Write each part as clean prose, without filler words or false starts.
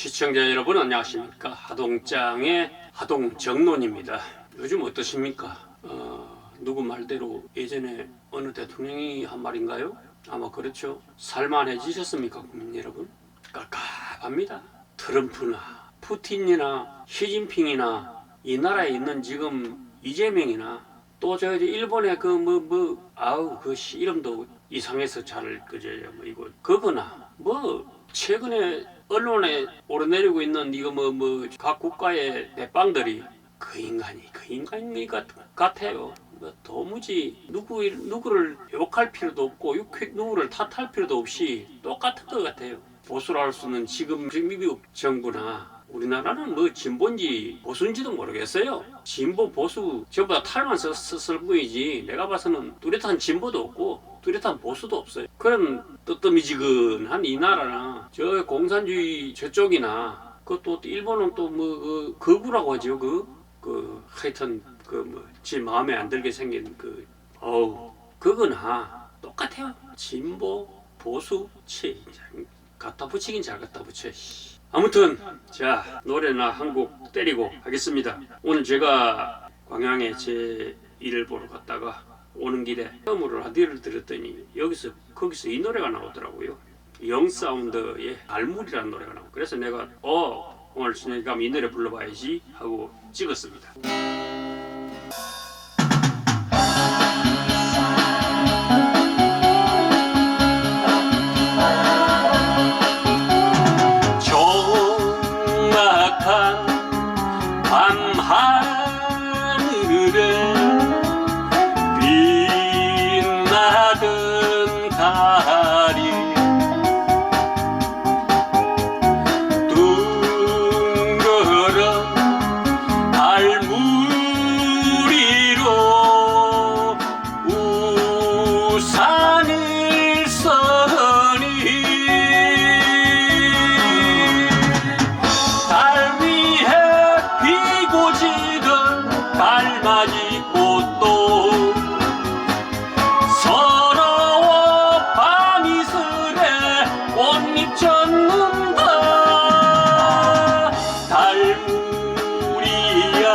시청자 여러분 안녕하십니까. 하동장의 하동정론입니다. 요즘 어떠십니까? 누구 말대로 예전에 어느 대통령이 한 말인가요? 아마 그렇죠. 살만해지셨습니까 국민 여러분? 깝깝합니다. 트럼프나 푸틴이나 시진핑이나 이 나라에 있는 지금 이재명이나 또 저 일본의 그 이름도 이상해서 잘 그저요 이거 그거나 최근에 언론에 오르내리고 있는 이거 각 국가의 대빵들이 그 인간이 같아요. 도무지 누구를 욕할 필요도 없고 누구를 탓할 필요도 없이 똑같은 것 같아요. 보수로 할 수는 지금 미국 정부나 우리나라는 진보인지 보수인지도 모르겠어요. 진보 보수 전부 다 탈만 썼을 뿐이지 내가 봐서는 뚜렷한 진보도 없고 뚜렷한 보수도 없어요. 그런 뜨뜨미지근한 이 나라나 저 공산주의 저쪽이나 그것도 일본은 또 극우라고 하죠. 하여튼 지 마음에 안 들게 생긴 그거나 똑같아요. 진보 보수 갖다 붙이긴 잘 갖다 붙여. 아무튼 자 노래나 한 곡 때리고 하겠습니다. 오늘 제가 광양에 제 일을 보러 갔다가 오는 길에 처음으로 라디오를 들었더니 거기서 이 노래가 나오더라고요. 영사운드의 알물이라는 노래가 나오고 그래서 내가 오늘 저녁에 이 노래 불러봐야지 하고 찍었습니다. 밤하늘에 빛나던 달이 둥그런 알무리로 우산을 써니 달맞이 꽃도 서러워 밤이슬에 꽃잎 젖는다. 달무리야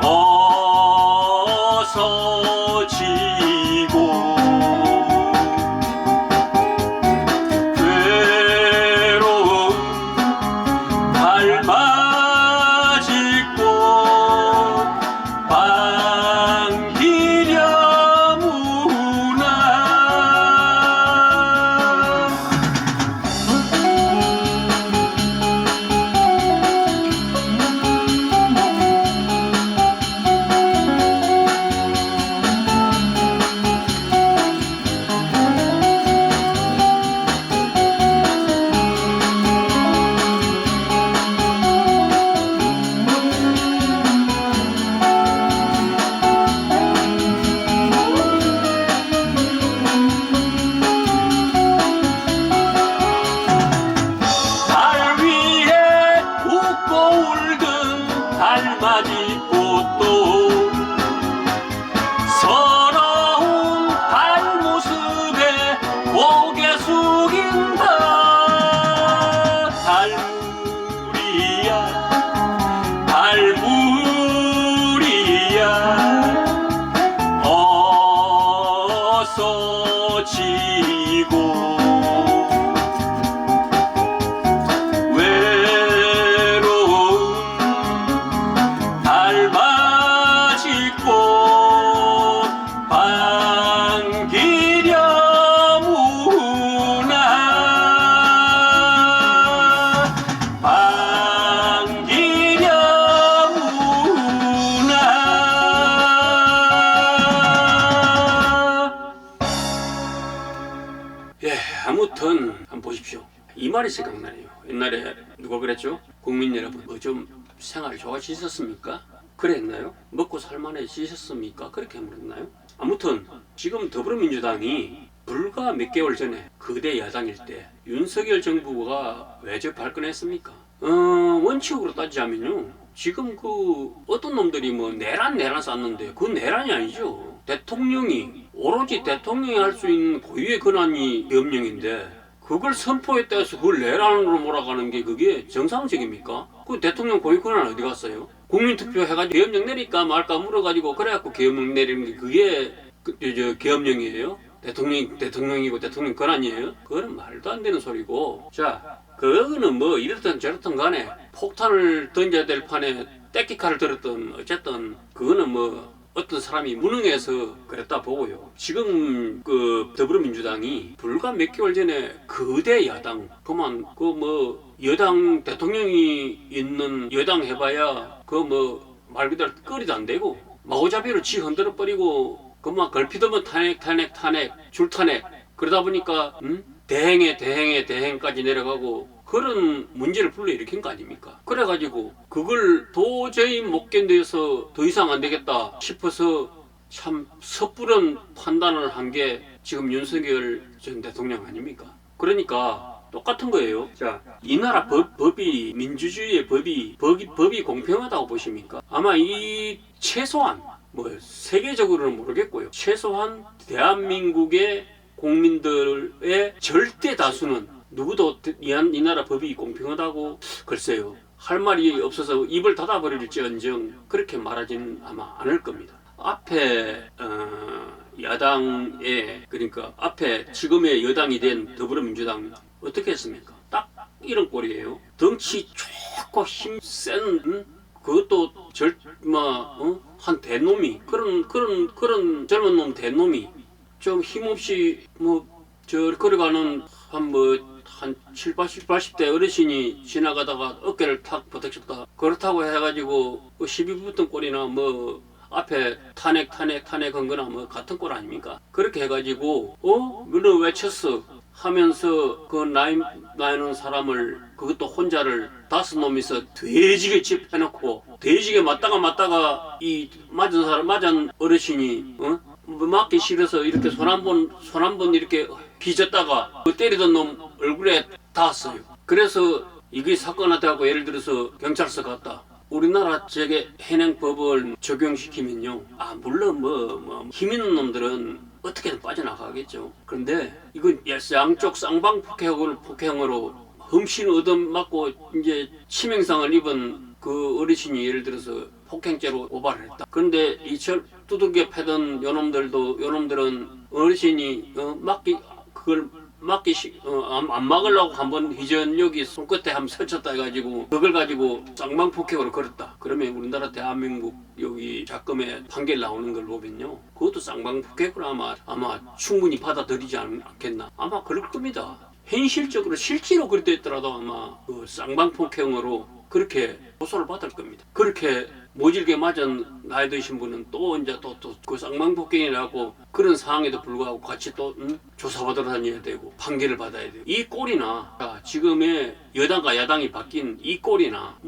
어서 지고 달맞이 꽃도 서러운 달 모습에 고개 숙인다. 달무리야 어서 지고 아무튼 한번 보십시오. 이 말이 생각나네요. 옛날에 누가 그랬죠? 국민 여러분 좀 생활 좋아지셨습니까? 그랬나요? 먹고 살만해지셨습니까? 그렇게 물었나요? 아무튼 지금 더불어민주당이 불과 몇 개월 전에 거대 야당일 때 윤석열 정부가 왜 저 발끈했습니까? 원칙으로 따지자면요 지금 어떤 놈들이 내란 쌌는데 그 내란이 아니죠. 대통령이 오로지 대통령이 할 수 있는 고유의 권한이 계엄령인데 그걸 선포에 따라서 그걸 내란으로 몰아가는 게 그게 정상적입니까? 그 대통령 고유 권한 어디 갔어요? 국민투표 해가지고 계엄령 내릴까 말까 물어가지고 그래갖고 계엄령 내리는 게 그게 계엄령이에요? 대통령이고 대통령 권한이에요? 그거는 말도 안 되는 소리고. 자, 그거는 뭐 이렇든 저렇든 간에 폭탄을 던져야 될 판에 떼끼칼을 들었던 어쨌든 그거는 뭐 어떤 사람이 무능해서 그랬다 보고요. 지금 그 더불어민주당이 불과 몇 개월 전에 거대 야당, 그만 그 뭐 여당 대통령이 있는 여당 해봐야 그 뭐 말 그대로 거리도 안 되고 마구잡이로 지 흔들어 버리고 그만 걸피더면 탄핵 줄탄핵 그러다 보니까 대행까지 내려가고 그런 문제를 불러일으킨 거 아닙니까? 그래가지고 그걸 도저히 못 견뎌서 더 이상 안 되겠다 싶어서 참 섣부른 판단을 한 게 지금 윤석열 전 대통령 아닙니까? 그러니까 똑같은 거예요. 자, 이 나라 법이 민주주의의 법이 공평하다고 보십니까? 아마 이 최소한 뭐 세계적으로는 모르겠고요. 최소한 대한민국의 국민들의 절대 다수는 누구도 이 나라 법이 공평하다고 글쎄요. 할 말이 없어서 입을 닫아버릴지언정 그렇게 말하지는 아마 않을 겁니다. 앞에 야당에 그러니까 앞에 지금의 여당이 된 더불어민주당 어떻게 했습니까? 딱 이런 꼴이에요. 덩치 좋고 힘센 그것도 한 대놈이 그런 젊은 놈 대놈이 좀 힘없이 걸어가는 한 80대 어르신이 지나가다가 어깨를 탁 부닥쳤다. 그렇다고 해가지고 시비 붙은 꼴이나 뭐 앞에 탄핵 한 거나 뭐 같은 꼴 아닙니까? 그렇게 해가지고 너는 왜 쳤어? 하면서 그 나이는 사람을 그것도 혼자를 5놈이서 돼지게 집해놓고 돼지게 맞다가 이 맞은 어르신이 맞기 싫어서 이렇게 손 한 번 이렇게 빚었다가 그 때리던 놈 얼굴에 닿았어요. 그래서 이게 사건이 되고 예를 들어서 경찰서 갔다. 우리나라 현행법을 적용시키면요. 물론 힘 있는 놈들은 어떻게든 빠져나가겠죠. 그런데 이건 양쪽 쌍방폭행으로 흠씬 얻어맞고 이제 치명상을 입은 그 어르신이 예를 들어서 폭행죄로 고발을 했다. 그런데 이 두들겨 패던 요놈들은 어르신이 안 막으려고 한번 희전력이 손끝에 한번 스쳤다 해가지고 그걸 가지고 쌍방폭행으로 걸었다. 그러면 우리나라 대한민국 여기 작금에 판결 나오는 걸 보면요. 그것도 쌍방폭행으로 아마 충분히 받아들이지 않겠나. 아마 그럴 겁니다. 현실적으로 실제로 그렇게 했더라도 아마 그 쌍방폭행으로 그렇게 고소를 받을 겁니다. 그렇게 모질게 맞은 나이 드신 분은 또 그 쌍방폭행이라고 그런 상황에도 불구하고 같이 또 조사받으러 다녀야 되고 판결을 받아야 돼요. 이 꼴이나 지금의 여당과 야당이 바뀐 이 꼴이나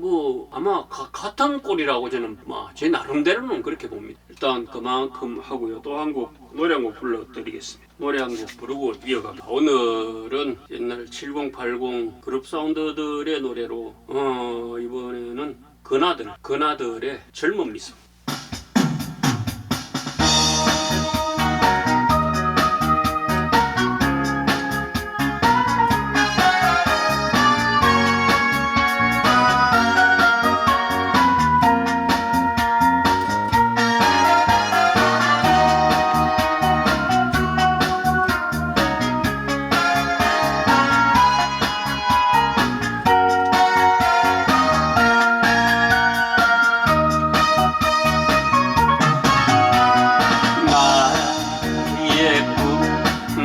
아마 같은 꼴이라고 저는 제 나름대로는 그렇게 봅니다. 일단 그만큼 하고요. 또 한 곡 노래 한 곡 불러드리겠습니다. 노래 한 곡 부르고 이어갑니다. 오늘은 옛날 7080 그룹 사운드들의 노래로 이번에는 그나들의 젊은 미소.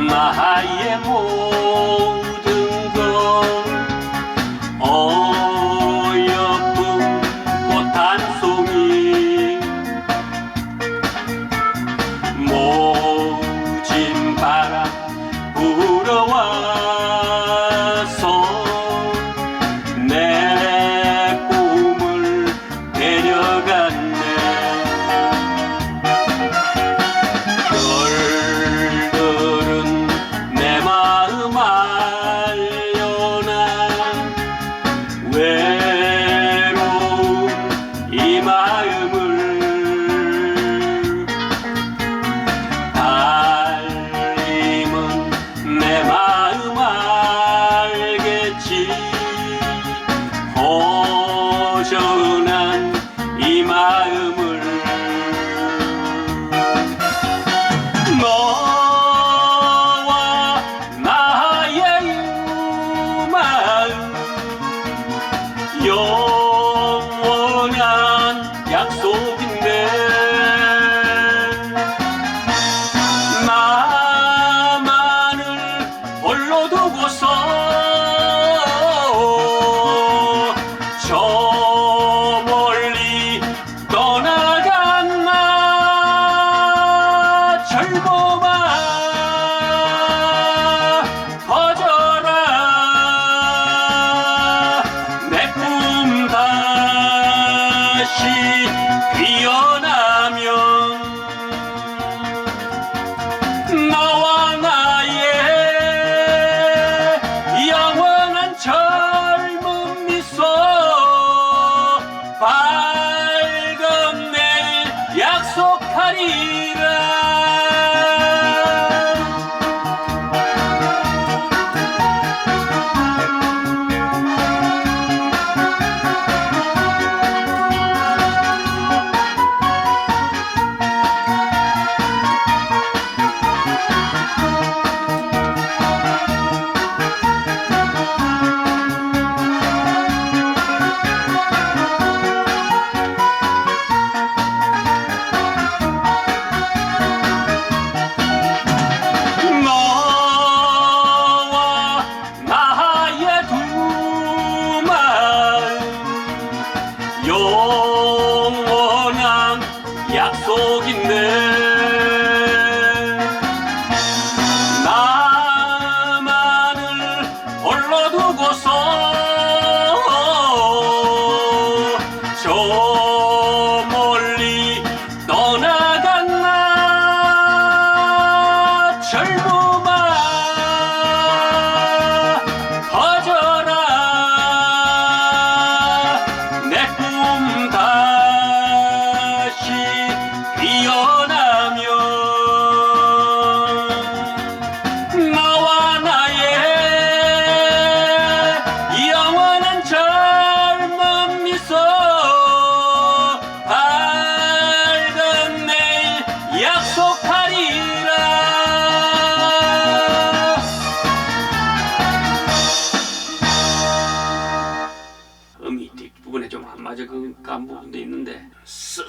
나의 모든 것 어여쁜 꽃 한 송이 모진 바람 불어와서 내 꿈을 데려갔네. 별들은 내 마음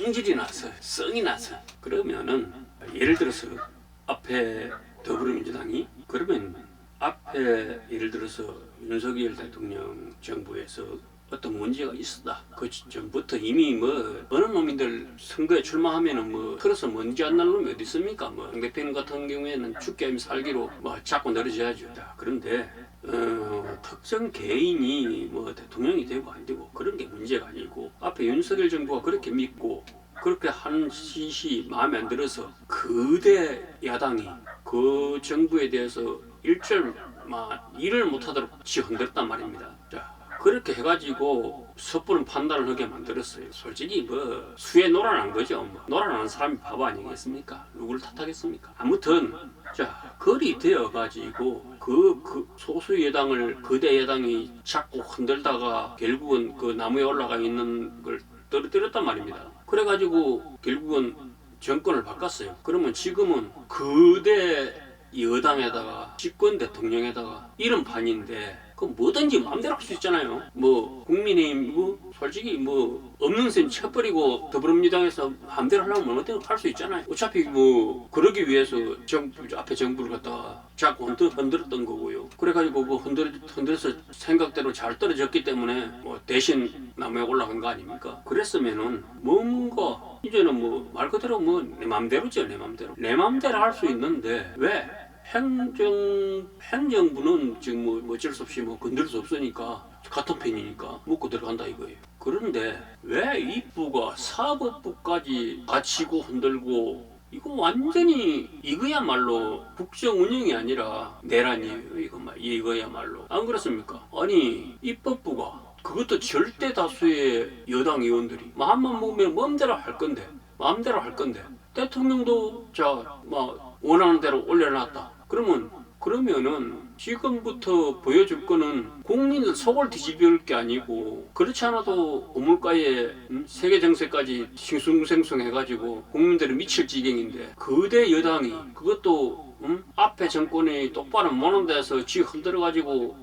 성질이 나서 성이 나서 그러면은 예를 들어서 앞에 더불어민주당이 그러면 앞에 예를 들어서 윤석열 대통령 정부에서 어떤 문제가 있었다. 그 전부터 이미 뭐 어느 놈인들 선거에 출마하면은 뭐 틀어서 먼지 안 날 놈이 어디 있습니까? 뭐 상대편 같은 경우에는 죽게 하면 살기로 뭐 자꾸 늘어져야죠. 그런데 특정 개인이 뭐 대통령이 되고 안 되고 그런 게 문제가 아니고 앞에 윤석열 정부가 그렇게 믿고 그렇게 하는 짓이 마음에 안 들어서 거대 야당이 그 정부에 대해서 일절 일을 못하도록 흔들었단 말입니다. 자, 그렇게 해가지고 섣부른 판단을 하게 만들었어요. 솔직히 뭐 수에 놀아난 거죠. 뭐 놀아나는 사람이 바보 아니겠습니까? 누구를 탓하겠습니까? 아무튼 자 거리 되어가지고 그 소수 여당을 거대 여당이 자꾸 흔들다가 결국은 그 나무에 올라가 있는 걸 떨어뜨렸단 말입니다. 그래가지고 결국은 정권을 바꿨어요. 그러면 지금은 거대 여당에다가 집권 대통령에다가 이런 판인데 그 뭐든지 마음대로 할 수 있잖아요. 뭐 국민의힘 솔직히 뭐 없는 셈 쳐버리고 더불어민주당에서 마음대로 하려면 뭐든 할 수 있잖아요. 어차피 뭐 그러기 위해서 앞에 정부를 갖다가 자꾸 흔들었던 거고요. 그래가지고 그 흔들어서 생각대로 잘 떨어졌기 때문에 뭐 대신 나무에 올라간 거 아닙니까? 그랬으면은 뭔가 이제는 뭐 말 그대로 뭐 내 맘대로죠. 내 맘대로 할 수 있는데 왜 행정부는 지금 뭐 어쩔 수 없이 뭐 건들 수 없으니까 같은 편이니까 묻고 들어간다 이거예요. 그런데 왜 이 부가 사법부까지 다치고 흔들고 이거 완전히 이거야말로 국정 운영이 아니라 내란이에요. 이거야말로 안 그렇습니까? 아니 입법부가 그것도 절대 다수의 여당 의원들이 마음만 먹으면 마음대로 할 건데 대통령도 원하는 대로 올려놨다. 그러면은 지금부터 보여줄 거는 국민들 속을 뒤집을 게 아니고 그렇지 않아도 고물가에 세계 정세까지 싱숭생숭해가지고 국민들이 미칠 지경인데 거대 여당이 그것도 앞에 정권이 똑바로 모는 데서 지 흔들어가지고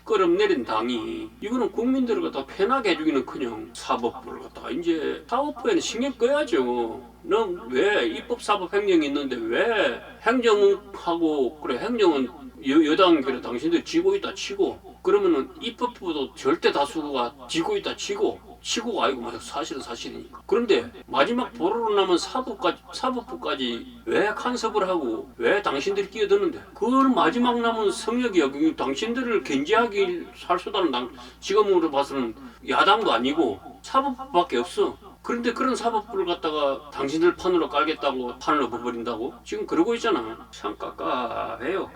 끌어내린 당이 이거는 국민들을 갖다 편하게 해주기는커녕 사법부를 갖다가 이제 사법부에는 신경 꺼야죠. 넌 왜 입법사법행정이 있는데 왜 행정하고 그래 행정은 여당 그래 당신들 지고 있다 치고 그러면은 입법부도 절대 다수가 지고 있다 치고가 아니고 뭐 사실은 사실이니까. 그런데 마지막 보루로 남은 사법부까지 왜 간섭을 하고 왜 당신들이 끼어드는데 그걸 마지막 남은 성역이 당신들을 견제하기 할 수단은 지금으로 봐서는 야당도 아니고 사법부밖에 없어. 그런데 그런 사법부를 갖다가 당신들 판으로 깔겠다고 판을 엎어버린다고? 지금 그러고 있잖아. 참 깝깝해요.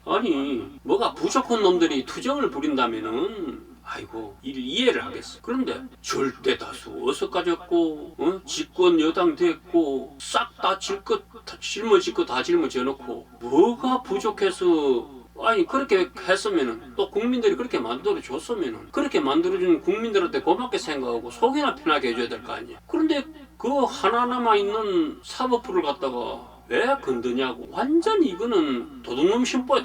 아니 뭐가 부족한 놈들이 투정을 부린다면은 아이고 이해를 하겠어. 그런데 절대 다수 어서 가졌고 집권 여당 됐고 싹 다 짊어질 거 다 짊어져놓고 뭐가 부족해서 아니 그렇게 했으면은 또 국민들이 그렇게 만들어 줬으면은 그렇게 만들어준 국민들한테 고맙게 생각하고 속이나 편하게 해줘야 될 거 아니야. 그런데 그 하나 남아 있는 사법부를 갖다가 왜 건드냐고. 완전히 이거는 도둑놈 심보야.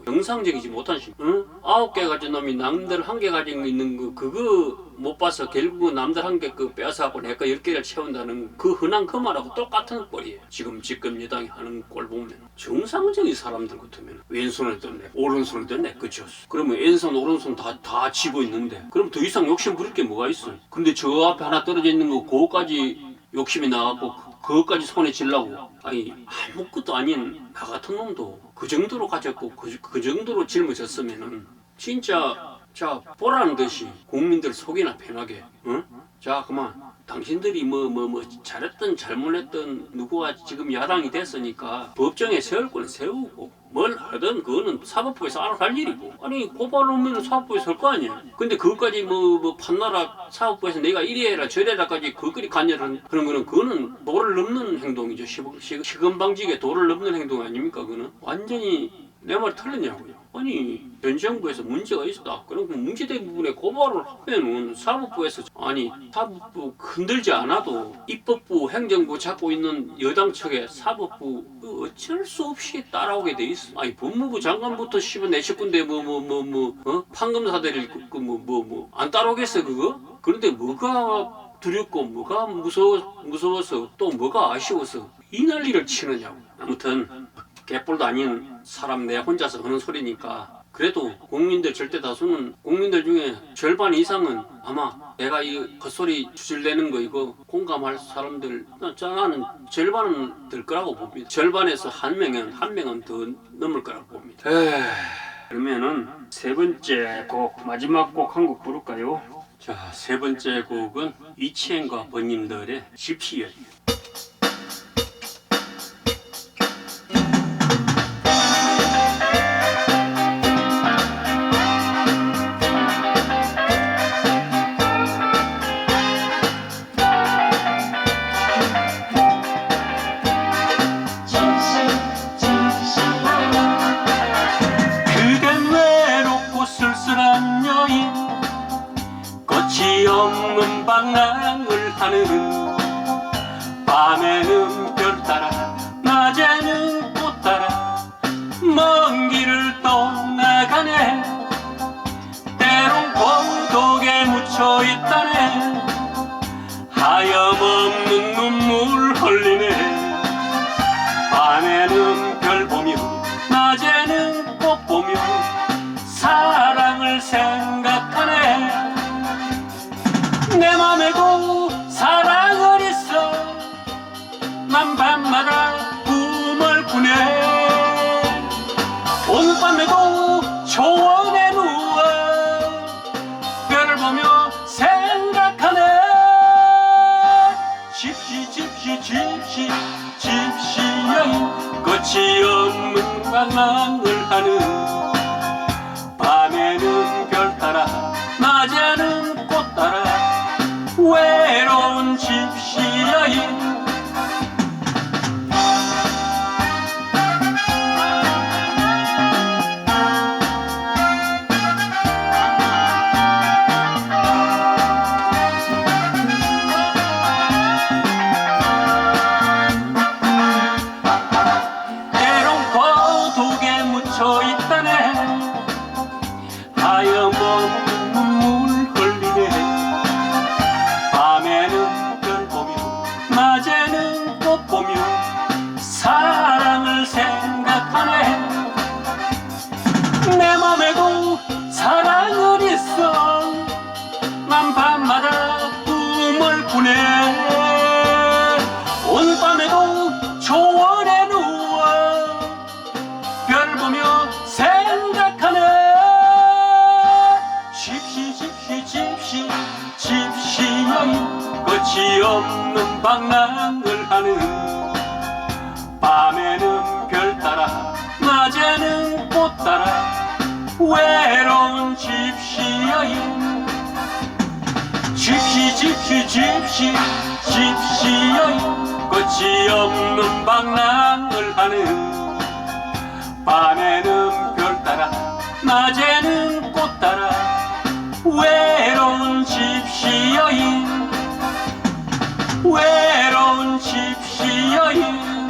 정상적이지 못한 심보. 9개 가진 놈이 남들 1개 가지고 있는 그거 못 봐서 결국 남들 1개 그 빼앗아갖고 내가 10개를 채운다는 그 흔한 그 말하고 똑같은 꼴이에요. 지금 여당이 하는 꼴 보면 정상적인 사람들 같으면 왼손을 떴네 오른손을 떴네 그쵸. 그러면 왼손 오른손 다 쥐고 있는데 그럼 더 이상 욕심 부릴 게 뭐가 있어. 근데 저 앞에 하나 떨어져 있는 거 그거까지 욕심이 나갖고 그것까지 손에 쥐려고. 아니 아무것도 아닌 나 같은 놈도 그 정도로 가졌고 그 정도로 짊어졌으면은 진짜 자 보라는 듯이 국민들 속이나 편하게 자 그만 당신들이 뭐 잘했든 잘못했든 누구가 지금 야당이 됐으니까 법정에 세울 건 세우고 뭘 하든 그거는 사법부에서 알아서 할 일이고 아니 고발하면 사법부에서 할 거 아니야. 근데 그것까지 뭐 판나라 사법부에서 내가 이리 해라 저리 해라까지 그거리 관여를 하는 거는 그거는 도를 넘는 행동이죠. 시금방지게 도를 넘는 행동 아닙니까? 그거는 완전히 내 말이 틀렸냐고요. 아니 전 정부에서 문제가 있었다. 그럼 그 문제된 부분에 고발을 하면은 사법부에서 사법부 흔들지 않아도 입법부 행정부 잡고 있는 여당 측에 사법부 어쩔 수 없이 따라오게 돼 있어. 아니 법무부 장관부터 내 식구인데 판검사들이 안 따라오겠어 그거? 그런데 뭐가 두렵고 뭐가 무서워서 또 뭐가 아쉬워서 이 난리를 치느냐고. 아무튼 개뿔도 아닌 사람 내 혼자서 하는 소리니까 그래도 국민들 절대 다수는 국민들 중에 절반 이상은 아마 내가 이 헛소리 주질내는 거 이거 공감할 사람들 나는 절반은 될 거라고 봅니다. 절반에서 한 명은 더 넘을 거라고 봅니다. 그러면은 세 번째 곡 마지막 곡 한 곡 부를까요? 자, 세 번째 곡은 이치행과 번님들의 집시여. 쓸쓸한 여인 꽃이 없는 방랑을 하는 밤에는 별 따라 낮에는 꽃 따라 먼 길을 떠나가네. 때론 고독에 묻혀 있다네. 하염없는 눈물 흘리네. 밤에는 별 보며 낮에는 꽃 보며 사랑을 생각하네. 내 맘에도 사랑은 있어. 난 밤마다 꿈을 꾸네. 오늘 밤에도 초원에 누워 별을 보며 생각하네. 집시 여인 끝이 없는 방랑을 하는 밤에는 별 따라 낮에는 꽃 따라 외로운 집시 여인. 때론 고독에 묻혀 있다네. 하염없는 눈물 흘리네. 밤에는 별 보며 낮에는 꽃 보며 사랑을 생각하네. 내 맘에도 사랑은 있어. 난 밤마다 꿈을 꾸네. 오늘 밤에도 초원에 누워 별 보며 생각하네. 집시 여인 끝이 없는 방랑을 하는 밤에는 별 따라 낮에는 꽃 따라 외로운 집시 여인. 집시 여인 끝이 없는 방랑을 하는 밤에는 별 따라 낮에는 꽃 따라 외로운 집시 여인. 외로운 집시 여인.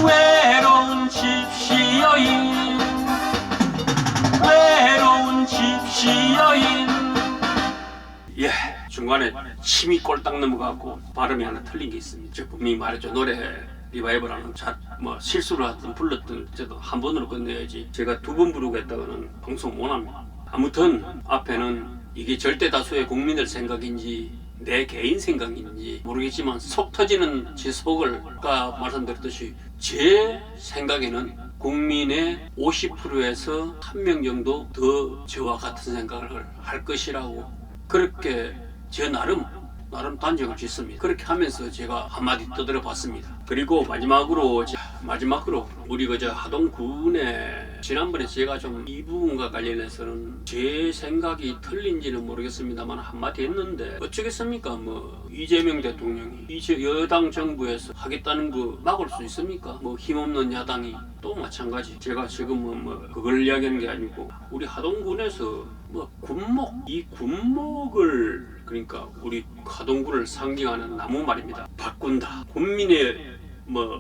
외로운 집시 여인. 외로운 집시 여인. 예, 중간에 침이 꼴딱 넘어가고 발음이 하나 틀린 게 있습니다. 저 분명히 말했죠. 노래 리바이벌하는 실수를 하든 불렀든 저도 한 번으로 끝내야지 제가 두 번 부르고 했다가는 방송 못합니다. 아무튼 앞에는 이게 절대 다수의 국민들 생각인지 내 개인 생각인지 모르겠지만 속 터지는 제 속을 아까 말씀드렸듯이 제 생각에는 국민의 50%에서 1명 정도 더 저와 같은 생각을 할 것이라고 그렇게 제 나름 단정을 짓습니다. 그렇게 하면서 제가 한마디 떠들어 봤습니다. 그리고 마지막으로 우리 그저 하동군에 지난번에 제가 좀 이 부분과 관련해서는 제 생각이 틀린지는 모르겠습니다만 한마디 했는데 어쩌겠습니까? 이재명 대통령이 여당 정부에서 하겠다는 거 막을 수 있습니까? 힘없는 야당이 또 마찬가지. 제가 지금 그걸 이야기하는 게 아니고 우리 하동군에서 이 군목을 그러니까 우리 하동군을 상징하는 나무 말입니다. 바꾼다. 군민의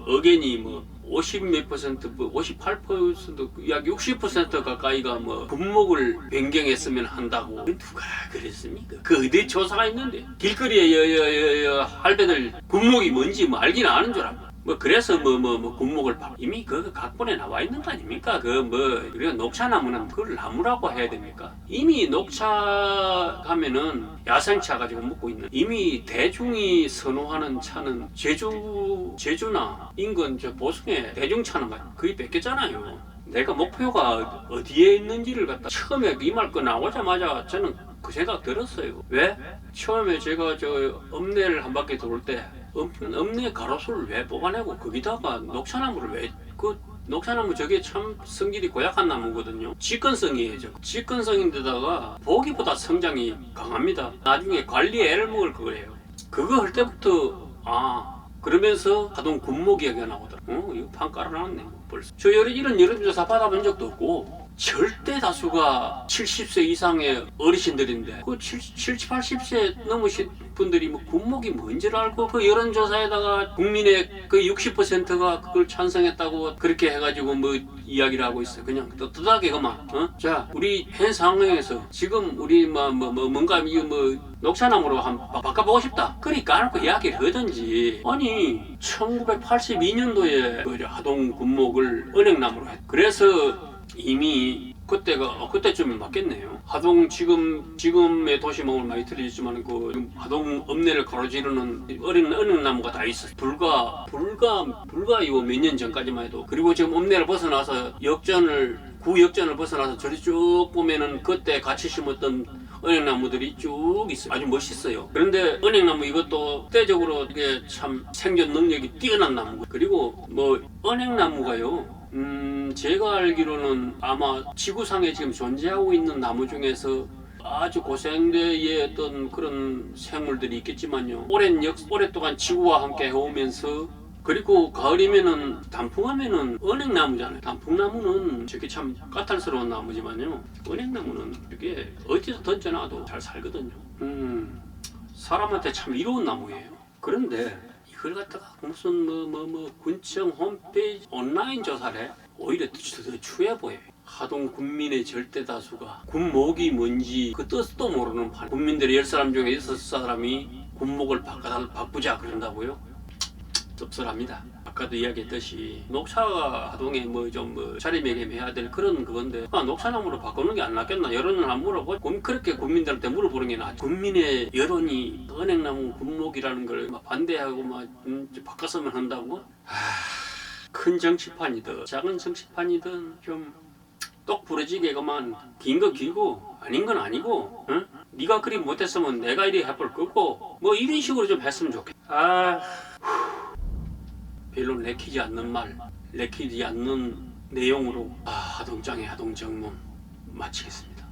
의견이 50 몇 퍼센트, 뭐 58%, 약 60% 가까이가 뭐 군목을 변경했으면 한다고. 누가 그랬습니까? 그 어디 조사가 있는데 길거리에 할배들 군목이 뭔지 뭐 알긴 아는 줄 알고. 뭐 그래서 뭐 군목을 이미 그 각본에 나와 있는 거 아닙니까? 그 뭐 우리가 녹차나무는 그걸 나무라고 해야 됩니까? 이미 녹차 가면은 야생차 가지고 먹고 있는, 이미 대중이 선호하는 차는 제주나 인근 저 보성의 대중차는 거의 뺏겼잖아요. 내가 목표가 어디에 있는지를 갖다 처음에 이 말 거 나오자마자 저는 그 생각 들었어요. 왜? 처음에 제가 저 읍내를 한 바퀴 돌 때 읍내 가로수를 왜 뽑아내고 거기다가 녹차나무를 왜, 그 녹차나무 저게 참 성질이 고약한 나무거든요. 직근성이에요. 직근성인데다가 보기보다 성장이 강합니다. 나중에 관리에 애를 먹을 거예요. 그거 할 때부터 그러면서 하동 군목 이야기가 나오더라. 이거 판 깔아놨네 벌써. 저 이런 여론조사 받아본 적도 없고, 절대 다수가 70세 이상의 어르신들인데 그 70, 80세 넘으신 분들이 뭐 군목이 뭔지를 알고 그 여론조사에다가 국민의 그 60%가 그걸 찬성했다고 그렇게 해가지고 뭐 이야기를 하고 있어요. 그냥 떳떳하게 그만. 자, 우리 현 상황에서 지금 우리 뭔가 녹차나무로 한번 바꿔보고 싶다. 그러니까 안 하고 이야기를 하든지. 아니 1982년도에 그 하동 군목을 은행나무로 했. 그래서 이미 그때쯤에 맞겠네요. 하동 지금의 도시몽을 많이 들리지만 그 하동 읍내를 가로지르는 은행나무가 다 있었어요. 불과 이거 몇 년 전까지만 해도. 그리고 지금 읍내를 벗어나서 구 역전을 벗어나서 저리 쭉 보면은 그때 같이 심었던 은행나무들이 쭉 있어요. 아주 멋있어요. 그런데 은행나무 이것도 때적으로 이게 참 생존 능력이 뛰어난 나무. 그리고 뭐 은행나무가요. 제가 알기로는 아마 지구상에 지금 존재하고 있는 나무 중에서 아주 고생대의 어떤 그런 생물들이 있겠지만요. 오랫동안 지구와 함께 해오면서, 그리고 가을이면은 단풍하면은 은행나무잖아요. 단풍나무는 저게 참 까탈스러운 나무지만요. 은행나무는 이게 어디서 던져놔도 잘 살거든요. 사람한테 참 이로운 나무예요. 그런데 이걸 갖다가 무슨 군청 홈페이지 온라인 조사를 해? 오히려 더 추해 보여요. 하동 군민의 절대 다수가 군목이 뭔지 그 뜻도 모르는 판. 국민들의 10사람 중에 6사람이 군목을 바꾸자 그런다고요? 씁쓸합니다. 아까도 이야기했듯이 녹차가 하동에 자리매김해야 될 그런 그건데 녹차나무로 바꾸는 게 안 낫겠나? 여론을 안 물어보고 그렇게 국민들한테 물어보는 게 낫죠. 국민의 여론이 은행나무 군목이라는 걸 반대하고 바꿨으면 한다고? 큰 정치판이든 작은 정치판이든 좀 똑 부러지게 그만 긴 거 길고 아닌 건 아니고, 응? 네가 그리 못했으면 내가 이리 해볼 거고 뭐 이런 식으로 좀 했으면 좋겠다. 별로 내키지 않는 내용으로 하동장의 하동정문 마치겠습니다.